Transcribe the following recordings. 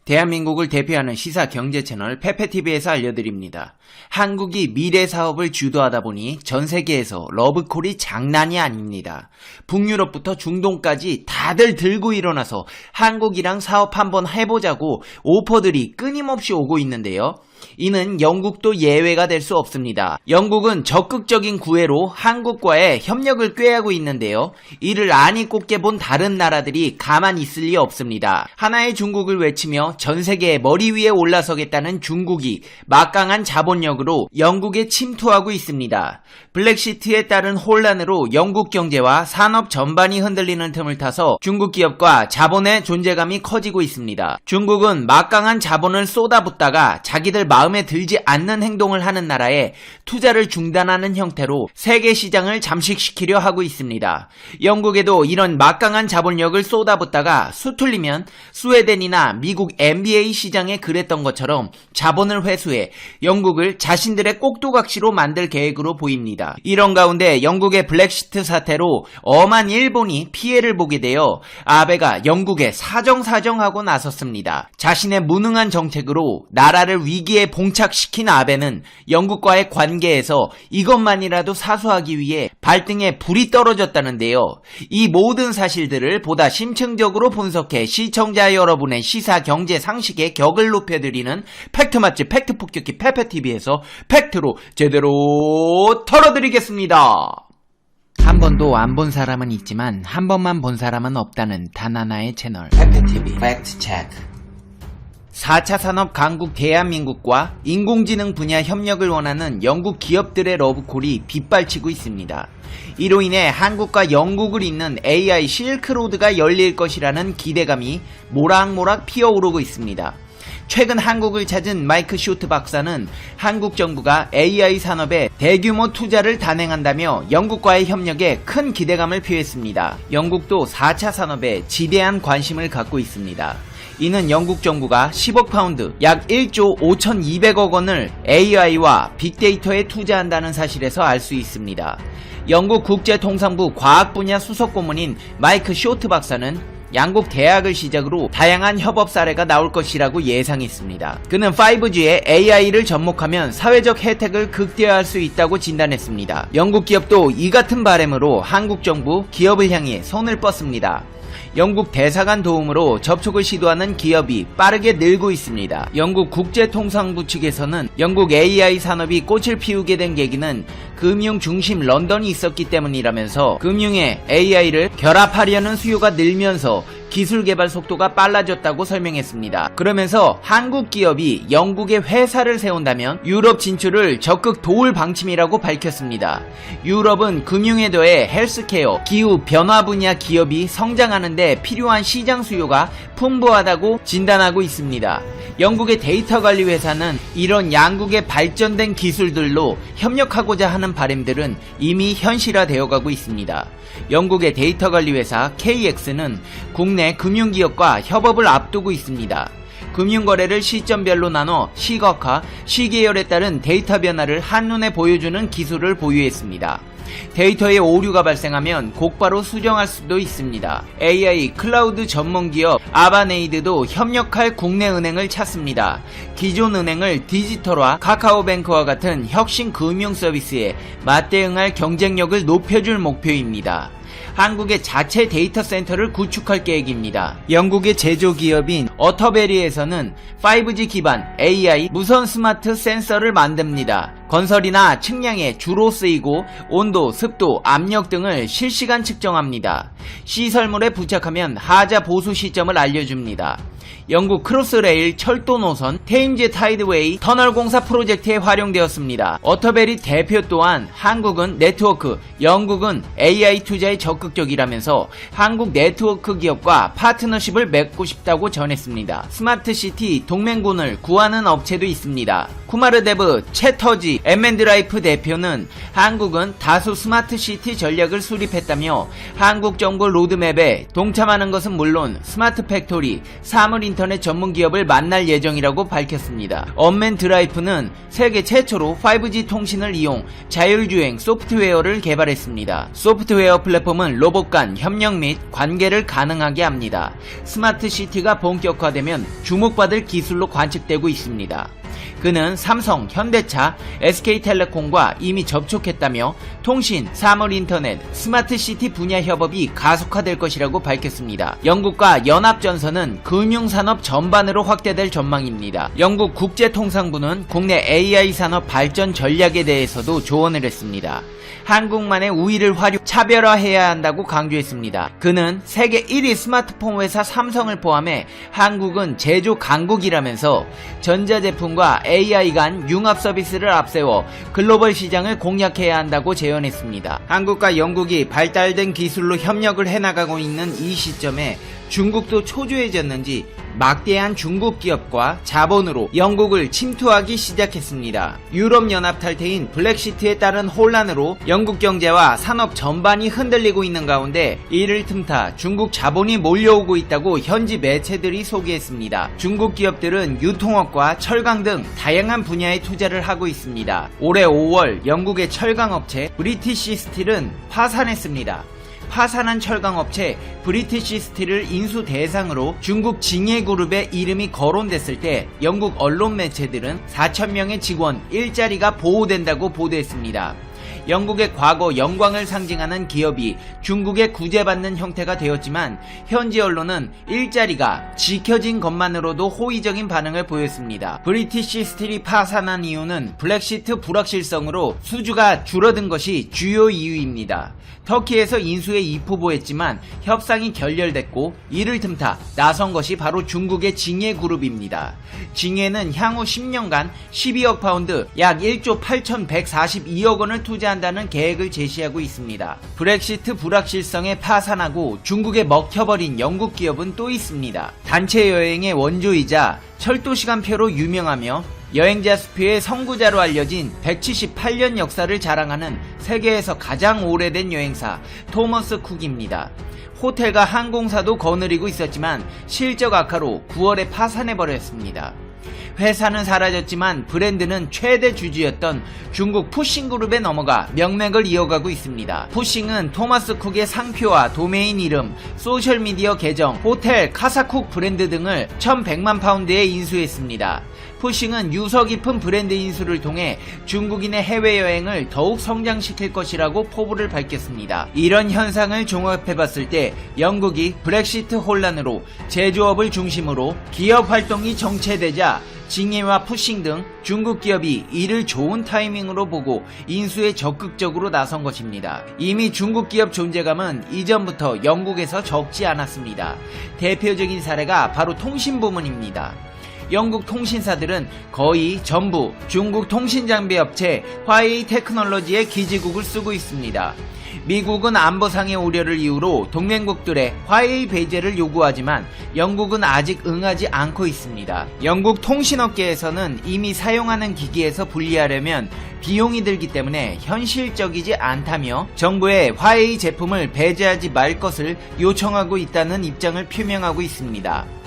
대한민국을 대표하는 시사 경제 채널 페페TV에서 알려드립니다. 한국이 미래 사업을 주도하다 보니 전 세계에서 러브콜이 장난이 아닙니다. 북유럽부터 중동까지 다들 들고 일어나서 한국이랑 사업 한번 해보자고 오퍼들이 끊임없이 오고 있는데요. 이는 영국도 예외가 될 수 없습니다. 영국은 적극적인 구애로 한국과의 협력을 꾀하고 있는데요. 이를 안이 꼽게 본 다른 나라들이 가만히 있을 리 없습니다. 하나의 중국을 외치며 전 세계의 머리 위에 올라서겠다는 중국이 막강한 자본력으로 영국에 침투하고 있습니다. 블랙시트에 따른 혼란으로 영국 경제와 산업 전반이 흔들리는 틈을 타서 중국 기업과 자본의 존재감이 커지고 있습니다. 중국은 막강한 자본을 쏟아붓다가 자기들 마음에 들지 않는 행동을 하는 나라에 투자를 중단하는 형태로 세계 시장을 잠식시키려 하고 있습니다. 영국에도 이런 막강한 자본력을 쏟아붓다가 수틀리면 스웨덴이나 미국 NBA 시장에 그랬던 것처럼 자본을 회수해 영국을 자신들의 꼭두각시로 만들 계획으로 보입니다. 이런 가운데 영국의 블랙시트 사태로 엄한 일본이 피해를 보게 되어 아베가 영국에 사정하고 나섰습니다. 자신의 무능한 정책으로 나라를 위기에 봉착시킨 아베는 영국과의 관계에서 이것만이라도 사수하기 위해 발등에 불이 떨어졌다는데요. 이 모든 사실들을 보다 심층적으로 분석해 시청자 여러분의 시사 경제 상식의 격을 높여드리는 팩트 맛집 팩트 폭격기 페페TV에서 팩트로 제대로 털어드리겠습니다. 한 번도 안 본 사람은 있지만 한 번만 본 사람은 없다는 단 하나의 채널 페페TV 팩트 체크. 4차 산업 강국 대한민국과 인공지능 분야 협력을 원하는 영국 기업들의 러브콜이 빗발치고 있습니다. 이로 인해 한국과 영국을 잇는 AI 실크로드가 열릴 것이라는 기대감이 모락모락 피어오르고 있습니다. 최근 한국을 찾은 마이크 쇼트 박사는 한국 정부가 AI 산업에 대규모 투자를 단행한다며 영국과의 협력에 큰 기대감을 표했습니다. 영국도 4차 산업에 지대한 관심을 갖고 있습니다. 이는 영국 정부가 10억 파운드, 약 1조 5,200억 원을 AI와 빅데이터에 투자한다는 사실에서 알 수 있습니다. 영국 국제통상부 과학분야 수석고문인 마이크 쇼트 박사는 양국 대학을 시작으로 다양한 협업 사례가 나올 것이라고 예상했습니다. 그는 5G에 AI를 접목하면 사회적 혜택을 극대화할 수 있다고 진단했습니다. 영국 기업도 이 같은 바람으로 한국 정부 기업을 향해 손을 뻗습니다. 영국 대사관 도움으로 접촉을 시도하는 기업이 빠르게 늘고 있습니다. 영국 국제통상부 측에서는 영국 AI 산업이 꽃을 피우게 된 계기는 금융 중심 런던이 있었기 때문이라면서 금융에 AI를 결합하려는 수요가 늘면서 기술 개발 속도가 빨라졌다고 설명했습니다. 그러면서 한국 기업이 영국에 회사를 세운다면 유럽 진출을 적극 도울 방침이라고 밝혔습니다. 유럽은 금융에 더해 헬스케어, 기후 변화 분야 기업이 성장하는 데 필요한 시장 수요가 풍부하다고 진단하고 있습니다. 영국의 데이터 관리 회사는 이런 양국의 발전된 기술들로 협력하고자 하는 바람들은 이미 현실화되어 가고 있습니다. 영국의 데이터 관리 회사 KX는 국내 금융기업과 협업을 앞두고 있습니다. 금융거래를 시점별로 나눠 시각화, 시계열에 따른 데이터 변화를 한눈에 보여주는 기술을 보유했습니다. 데이터에 오류가 발생하면 곧바로 수정할 수도 있습니다. AI 클라우드 전문기업 아바네이드도 협력할 국내 은행을 찾습니다. 기존 은행을 디지털화, 카카오뱅크와 같은 혁신 금융 서비스에 맞대응할 경쟁력을 높여줄 목표입니다. 한국의 자체 데이터 센터를 구축할 계획입니다. 영국의 제조기업인 어터베리에서는 5G 기반 AI 무선 스마트 센서를 만듭니다. 건설이나 측량에 주로 쓰이고 온도, 습도, 압력 등을 실시간 측정합니다. 시설물에 부착하면 하자 보수 시점을 알려줍니다. 영국 크로스레일 철도 노선 테임즈 타이드웨이 터널 공사 프로젝트에 활용되었습니다. 어터베리 대표 또한 한국은 네트워크, 영국은 AI 투자에 적극적이라면서 한국 네트워크 기업과 파트너십을 맺고 싶다고 전했습니다. 스마트시티 동맹군을 구하는 업체도 있습니다. 쿠마르데브 채터지 M&라이프 대표는 한국은 다수 스마트시티 전략을 수립했다며 한국 정부 로드맵에 동참하는 것은 물론 스마트 팩토리, 사물 사물 인터넷 전문 기업을 만날 예정이라고 밝혔습니다. 언맨드라이프는 세계 최초로 5G 통신을 이용 자율주행 소프트웨어를 개발했습니다. 소프트웨어 플랫폼은 로봇 간 협력 및 관계를 가능하게 합니다. 스마트 시티가 본격화되면 주목받을 기술로 관측되고 있습니다. 그는 삼성, 현대차, SK텔레콤과 이미 접촉했다며 통신, 사물인터넷, 스마트시티 분야 협업이 가속화될 것이라고 밝혔습니다. 영국과 연합전선은 금융산업 전반으로 확대될 전망입니다. 영국 국제통상부는 국내 AI 산업 발전 전략에 대해서도 조언을 했습니다. 한국만의 우위를 차별화해야 한다고 강조했습니다. 그는 세계 1위 스마트폰 회사 삼성을 포함해 한국은 제조 강국이라면서 전자제품과 AI 간 융합 서비스를 앞세워 글로벌 시장을 공략해야 한다고 제언했습니다. 한국과 영국이 발달된 기술로 협력을 해나가고 있는 이 시점에 중국도 초조해졌는지 막대한 중국 기업과 자본으로 영국을 침투하기 시작했습니다. 유럽연합 탈퇴인 브렉시트에 따른 혼란으로 영국 경제와 산업 전반이 흔들리고 있는 가운데 이를 틈타 중국 자본이 몰려오고 있다고 현지 매체들이 소개했습니다. 중국 기업들은 유통업과 철강 등 다양한 분야에 투자를 하고 있습니다. 올해 5월 영국의 철강업체 브리티시 스틸은 파산했습니다. 파산한 철강업체 브리티시 스틸을 인수 대상으로 중국 징해그룹의 이름이 거론됐을 때 영국 언론 매체들은 4,000명의 직원 일자리가 보호된다고 보도했습니다. 영국의 과거 영광을 상징하는 기업이 중국에 구제받는 형태가 되었지만 현지 언론은 일자리가 지켜진 것만으로도 호의적인 반응을 보였습니다. 브리티시 스틸이 파산한 이유는 브렉시트 불확실성으로 수주가 줄어든 것이 주요 이유입니다. 터키에서 인수에 입후보했지만 협상이 결렬됐고 이를 틈타 나선 것이 바로 중국의 징해그룹입니다. 징해는 향후 10년간 12억 파운드 약 1조 8,142억 원을 투자한다는 계획을 제시하고 있습니다. 브렉시트 불확실성에 파산하고 중국에 먹혀버린 영국 기업은 또 있습니다. 단체 여행의 원조이자 철도 시간표로 유명하며 여행자 수표의 선구자로 알려진 178년 역사를 자랑하는 세계에서 가장 오래된 여행사 토머스 쿡입니다. 호텔과 항공사도 거느리고 있었지만 실적 악화로 9월에 파산해버렸습니다. 회사는 사라졌지만 브랜드는 최대 주주였던 중국 푸싱그룹에 넘어가 명맥을 이어가고 있습니다. 푸싱은 토마스 쿡의 상표와 도메인 이름, 소셜미디어 계정, 호텔, 카사쿡 브랜드 등을 1,100만 파운드에 인수했습니다. 푸싱은 유서 깊은 브랜드 인수를 통해 중국인의 해외여행을 더욱 성장시킬 것이라고 포부를 밝혔습니다. 이런 현상을 종합해봤을 때 영국이 브렉시트 혼란으로 제조업을 중심으로 기업 활동이 정체되자 징해와 푸싱 등 중국 기업이 이를 좋은 타이밍으로 보고 인수에 적극적으로 나선 것입니다. 이미 중국 기업 존재감은 이전부터 영국에서 적지 않았습니다. 대표적인 사례가 바로 통신 부문입니다. 영국 통신사들은 거의 전부 중국 통신장비 업체 화웨이 테크놀로지의 기지국을 쓰고 있습니다. 미국은 안보상의 우려를 이유로 동맹국들의 화웨이 배제를 요구하지만 영국은 아직 응하지 않고 있습니다. 영국 통신업계에서는 이미 사용하는 기기에서 분리하려면 비용이 들기 때문에 현실적이지 않다며 정부에 화웨이 제품을 배제하지 말 것을 요청하고 있다는 입장을 표명하고 있습니다.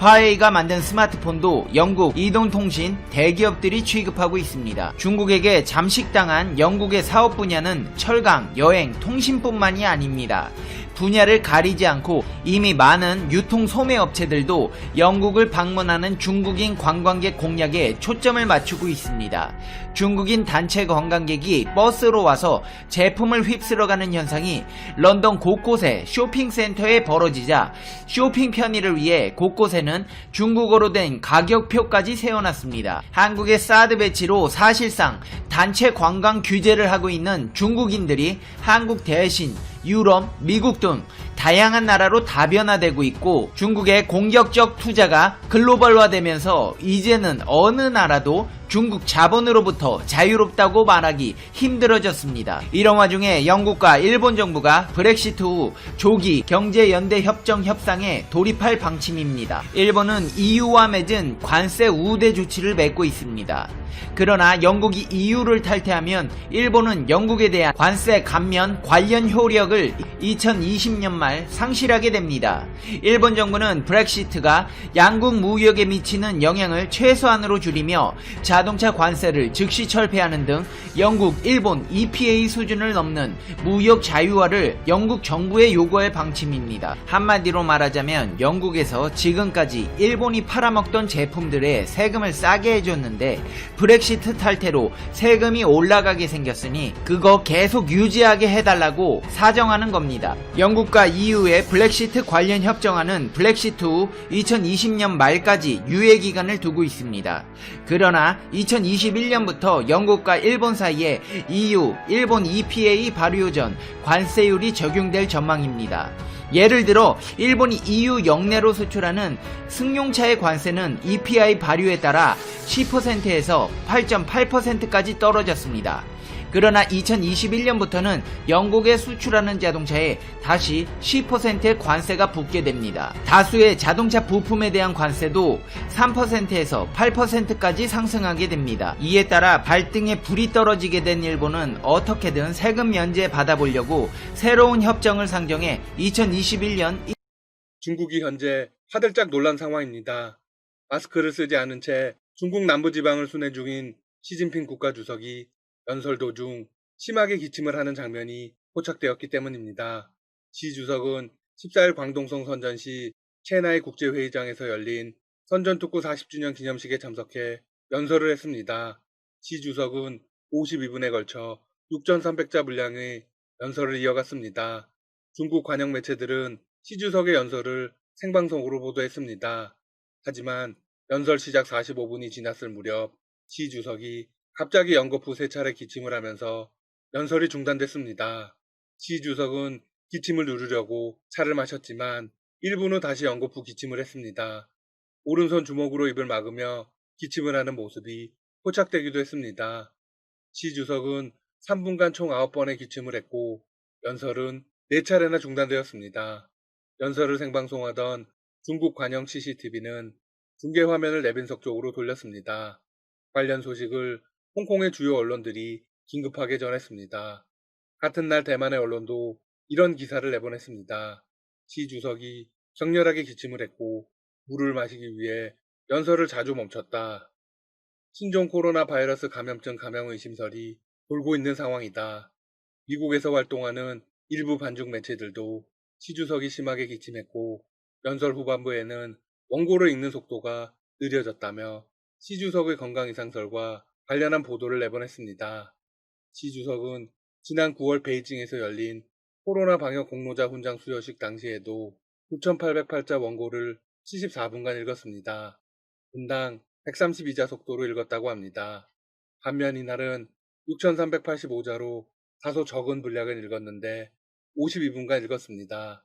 화웨이가 만든 스마트폰도 영국 이동통신 대기업들이 취급하고 있습니다. 중국에게 잠식당한 영국의 사업 분야는 철강, 여행, 통신뿐만이 아닙니다. 분야를 가리지 않고 이미 많은 유통 소매 업체들도 영국을 방문하는 중국인 관광객 공략에 초점을 맞추고 있습니다. 중국인 단체 관광객이 버스로 와서 제품을 휩쓸어가는 현상이 런던 곳곳에 쇼핑센터에 벌어지자 쇼핑 편의를 위해 곳곳에는 중국어로 된 가격표까지 세워놨습니다. 한국의 사드 배치로 사실상 단체 관광 규제를 하고 있는 중국인들이 한국 대신 유럽, 미국 등 다양한 나라로 다변화되고 있고 중국의 공격적 투자가 글로벌화되면서 이제는 어느 나라도 중국 자본으로부터 자유롭다고 말하기 힘들어졌습니다. 이런 와중에 영국과 일본 정부가 브렉시트 후 조기 경제연대협정 협상에 돌입할 방침입니다. 일본은 EU와 맺은 관세 우대 조치를 맺고 있습니다. 그러나 영국이 EU를 탈퇴하면 일본은 영국에 대한 관세 감면 관련 효력을 2020년 말 상실하게 됩니다. 일본 정부는 브렉시트가 양국 무역에 미치는 영향을 최소한으로 줄이며 자동차 관세를 즉시 철폐하는 등 영국, 일본 EPA 수준을 넘는 무역 자유화를 영국 정부에 요구할 방침입니다. 한마디로 말하자면 영국에서 지금까지 일본이 팔아먹던 제품들에 세금을 싸게 해줬는데 브렉시트 탈퇴로 세금이 올라가게 생겼으니 그거 계속 유지하게 해달라고 사정하는 겁니다. 영국과 EU의 브렉시트 관련 협정안은 브렉시트 후 2020년 말까지 유예기간을 두고 있습니다. 그러나 2021년부터 영국과 일본 사이에 EU, 일본 EPA 발효 전 관세율이 적용될 전망입니다. 예를 들어 일본이 EU 영내로 수출하는 승용차의 관세는 EPI 발효에 따라 10%에서 8.8%까지 떨어졌습니다. 그러나 2021년부터는 영국에 수출하는 자동차에 다시 10%의 관세가 붙게 됩니다. 다수의 자동차 부품에 대한 관세도 3%에서 8%까지 상승하게 됩니다. 이에 따라 발등에 불이 떨어지게 된 일본은 어떻게든 세금 면제 받아보려고 새로운 협정을 상정해 2021년 중국이 현재 화들짝 놀란 상황입니다. 마스크를 쓰지 않은 채 중국 남부지방을 순회 중인 시진핑 국가주석이 연설 도중 심하게 기침을 하는 장면이 포착되었기 때문입니다. 시 주석은 14일 광동성 선전시 체나이 국제회의장에서 열린 선전특구 40주년 기념식에 참석해 연설을 했습니다. 시 주석은 52분에 걸쳐 6,300자 분량의 연설을 이어갔습니다. 중국 관영 매체들은 시 주석의 연설을 생방송으로 보도했습니다. 하지만 연설 시작 45분이 지났을 무렵 시 주석이 갑자기 연거푸 3차례 기침을 하면서 연설이 중단됐습니다. 시 주석은 기침을 누르려고 차를 마셨지만 1분 후 다시 연거푸 기침을 했습니다. 오른손 주먹으로 입을 막으며 기침을 하는 모습이 포착되기도 했습니다. 시 주석은 3분간 총 9번의 기침을 했고 연설은 4차례나 중단되었습니다. 연설을 생방송하던 중국 관영 CCTV는 중계 화면을 내빈석 쪽으로 돌렸습니다. 관련 소식을 홍콩의 주요 언론들이 긴급하게 전했습니다. 같은 날 대만의 언론도 이런 기사를 내보냈습니다. 시 주석이 격렬하게 기침을 했고 물을 마시기 위해 연설을 자주 멈췄다. 신종 코로나 바이러스 감염증 감염 의심설이 돌고 있는 상황이다. 미국에서 활동하는 일부 반중 매체들도 시 주석이 심하게 기침했고 연설 후반부에는 원고를 읽는 속도가 느려졌다며 시 주석의 건강 이상설과 관련한 보도를 내보냈습니다. 시 주석은 지난 9월 베이징에서 열린 코로나 방역 공로자 훈장 수여식 당시에도 9,808자 원고를 74분간 읽었습니다. 분당 132자 속도로 읽었다고 합니다. 반면 이날은 6,385자로 다소 적은 분량을 읽었는데 52분간 읽었습니다.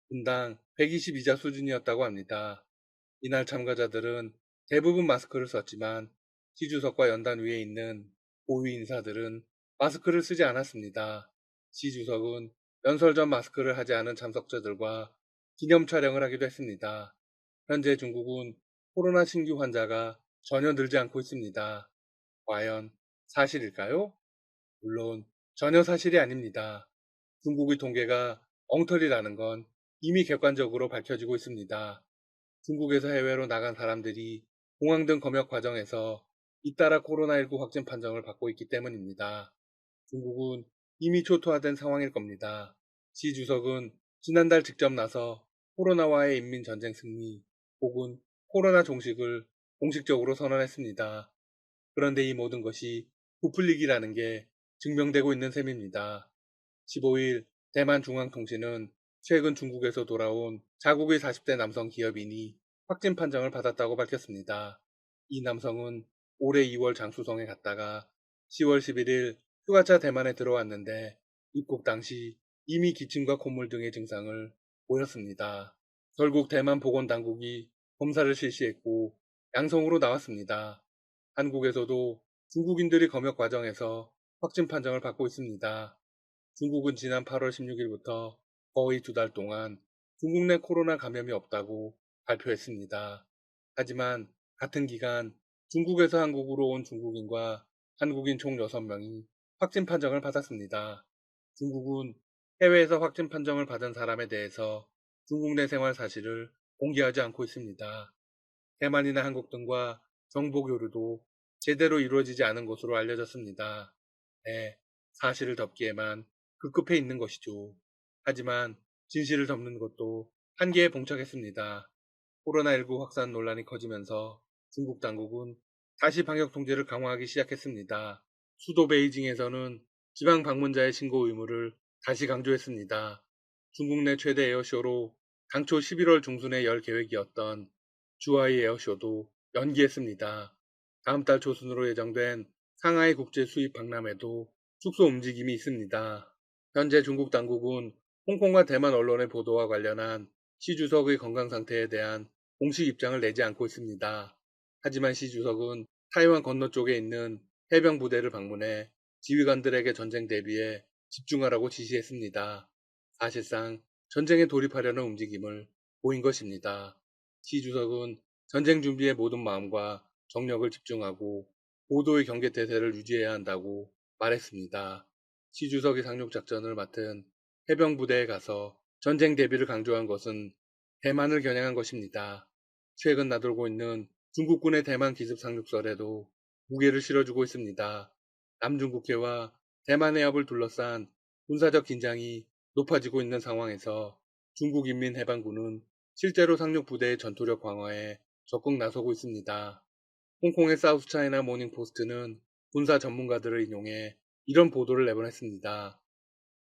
분당 122자 수준이었다고 합니다. 이날 참가자들은 대부분 마스크를 썼지만 시 주석과 연단 위에 있는 고위 인사들은 마스크를 쓰지 않았습니다. 시 주석은 연설 전 마스크를 하지 않은 참석자들과 기념 촬영을 하기도 했습니다. 현재 중국은 코로나 신규 환자가 전혀 늘지 않고 있습니다. 과연 사실일까요? 물론 전혀 사실이 아닙니다. 중국의 통계가 엉터리라는 건 이미 객관적으로 밝혀지고 있습니다. 중국에서 해외로 나간 사람들이 공항 등 검역 과정에서 잇따라 코로나19 확진 판정을 받고 있기 때문입니다. 중국은 이미 초토화된 상황일 겁니다. 시 주석은 지난달 직접 나서 코로나와의 인민전쟁 승리 혹은 코로나 종식을 공식적으로 선언했습니다. 그런데 이 모든 것이 부풀리기라는 게 증명되고 있는 셈입니다. 15일 대만 중앙통신은 최근 중국에서 돌아온 자국의 40대 남성 기업인이 확진 판정을 받았다고 밝혔습니다. 이 남성은 올해 2월 장수성에 갔다가 10월 11일 휴가차 대만에 들어왔는데 입국 당시 이미 기침과 콧물 등의 증상을 보였습니다. 결국 대만 보건당국이 검사를 실시했고 양성으로 나왔습니다. 한국에서도 중국인들이 검역 과정에서 확진 판정을 받고 있습니다. 중국은 지난 8월 16일부터 거의 2달 동안 중국 내 코로나 감염이 없다고 발표했습니다. 하지만 같은 기간 중국에서 한국으로 온 중국인과 한국인 총 6명이 확진 판정을 받았습니다. 중국은 해외에서 확진 판정을 받은 사람에 대해서 중국 내 생활 사실을 공개하지 않고 있습니다. 대만이나 한국 등과 정보 교류도 제대로 이루어지지 않은 것으로 알려졌습니다. 네, 사실을 덮기에만 급급해 있는 것이죠. 하지만 진실을 덮는 것도 한계에 봉착했습니다. 코로나19 확산 논란이 커지면서 중국 당국은 다시 방역 통제를 강화하기 시작했습니다. 수도 베이징에서는 지방 방문자의 신고 의무를 다시 강조했습니다. 중국 내 최대 에어쇼로 당초 11월 중순에 열 계획이었던 주하이 에어쇼도 연기했습니다. 다음 달 초순으로 예정된 상하이 국제 수입 박람회도 축소 움직임이 있습니다. 현재 중국 당국은 홍콩과 대만 언론의 보도와 관련한 시 주석의 건강 상태에 대한 공식 입장을 내지 않고 있습니다. 하지만 시 주석은 타이완 건너쪽에 있는 해병 부대를 방문해 지휘관들에게 전쟁 대비에 집중하라고 지시했습니다. 사실상 전쟁에 돌입하려는 움직임을 보인 것입니다. 시 주석은 전쟁 준비에 모든 마음과 정력을 집중하고 고도의 경계태세를 유지해야 한다고 말했습니다. 시 주석이 상륙작전을 맡은 해병부대에 가서 전쟁 대비를 강조한 것은 대만을 겨냥한 것입니다. 최근 나돌고 있는 중국군의 대만 기습 상륙설에도 무게를 실어주고 있습니다. 남중국해와 대만 해협을 둘러싼 군사적 긴장이 높아지고 있는 상황에서 중국인민해방군은 실제로 상륙부대의 전투력 강화에 적극 나서고 있습니다. 홍콩의 사우스차이나 모닝포스트는 군사 전문가들을 인용해 이런 보도를 내보냈습니다.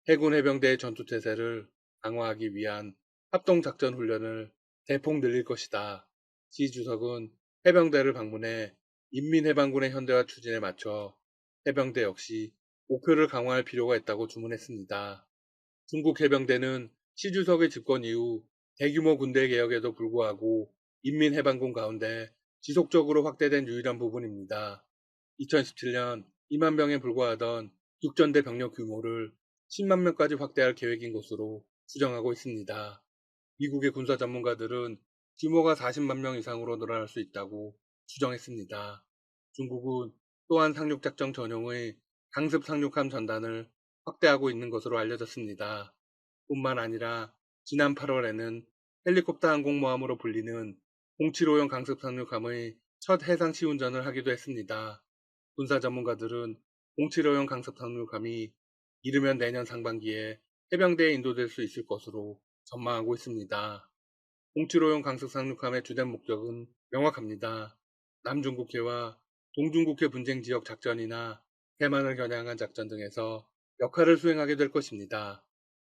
해군 해병대의 전투태세를 강화하기 위한 합동작전 훈련을 대폭 늘릴 것이다. 시 주석은 해병대를 방문해 인민해방군의 현대화 추진에 맞춰 해병대 역시 목표를 강화할 필요가 있다고 주문했습니다. 중국 해병대는 시 주석의 집권 이후 대규모 군대 개혁에도 불구하고 인민해방군 가운데 지속적으로 확대된 유일한 부분입니다. 2017년 2만 명에 불과하던 육전대 병력 규모를 10만 명까지 확대할 계획인 것으로 추정하고 있습니다. 미국의 군사 전문가들은 규모가 40만 명 이상으로 늘어날 수 있다고 추정했습니다. 중국은 또한 상륙작전 전용의 강습 상륙함 전단을 확대하고 있는 것으로 알려졌습니다. 뿐만 아니라 지난 8월에는 헬리콥터 항공모함으로 불리는 075형 강습 상륙함의 첫 해상 시운전을 하기도 했습니다. 군사 전문가들은 075형 강습 상륙함이 이르면 내년 상반기에 해병대에 인도될 수 있을 것으로 전망하고 있습니다. 075형 강습 상륙함의 주된 목적은 명확합니다. 남중국해와 동중국해 분쟁 지역 작전이나 대만을 겨냥한 작전 등에서 역할을 수행하게 될 것입니다.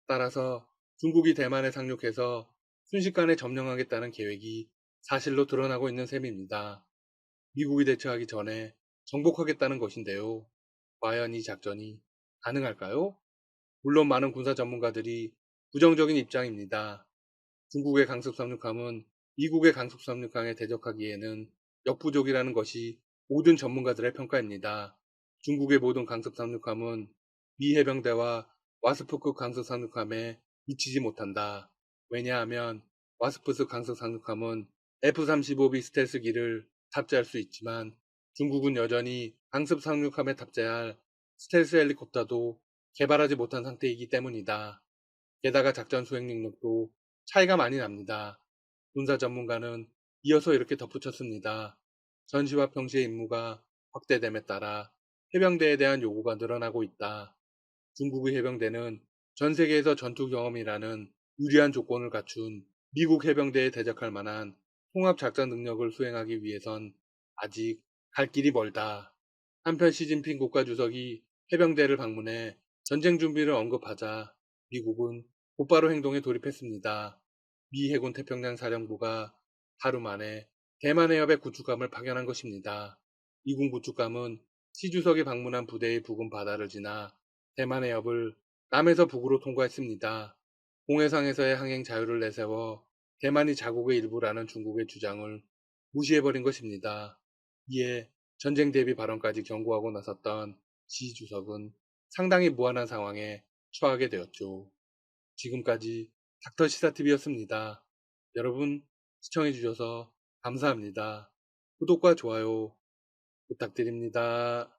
따라서 중국이 대만에 상륙해서 순식간에 점령하겠다는 계획이 사실로 드러나고 있는 셈입니다. 미국이 대처하기 전에 정복하겠다는 것인데요. 과연 이 작전이 가능할까요? 물론 많은 군사 전문가들이 부정적인 입장입니다. 중국의 강습 상륙함은 미국의 강습 상륙함에 대적하기에는 역부족이라는 것이 모든 전문가들의 평가입니다. 중국의 모든 강습 상륙함은 미 해병대와 와스프급 강습 상륙함에 미치지 못한다. 왜냐하면 와스프급 강습 상륙함은 F-35B 스텔스기를 탑재할 수 있지만 중국은 여전히 강습 상륙함에 탑재할 스텔스 헬리콥터도 개발하지 못한 상태이기 때문이다. 게다가 작전 수행 능력도 차이가 많이 납니다. 군사 전문가는 이어서 이렇게 덧붙였습니다. 전시와 평시의 임무가 확대됨에 따라 해병대에 대한 요구가 늘어나고 있다. 중국의 해병대는 전 세계에서 전투 경험이라는 유리한 조건을 갖춘 미국 해병대에 대적할 만한 통합 작전 능력을 수행하기 위해선 아직 갈 길이 멀다. 한편 시진핑 국가주석이 해병대를 방문해 전쟁 준비를 언급하자 미국은 곧바로 행동에 돌입했습니다. 미 해군 태평양 사령부가 하루 만에 대만 해협에 구축함을 파견한 것입니다. 미군 구축함은 시 주석이 방문한 부대의 부근 바다를 지나 대만 해협을 남에서 북으로 통과했습니다. 공해상에서의 항행 자유를 내세워 대만이 자국의 일부라는 중국의 주장을 무시해버린 것입니다. 이에 전쟁 대비 발언까지 경고하고 나섰던 시 주석은 상당히 무한한 상황에 처하게 되었죠. 지금까지 닥터 시사TV였습니다. 여러분 시청해주셔서 감사합니다. 구독과 좋아요 부탁드립니다.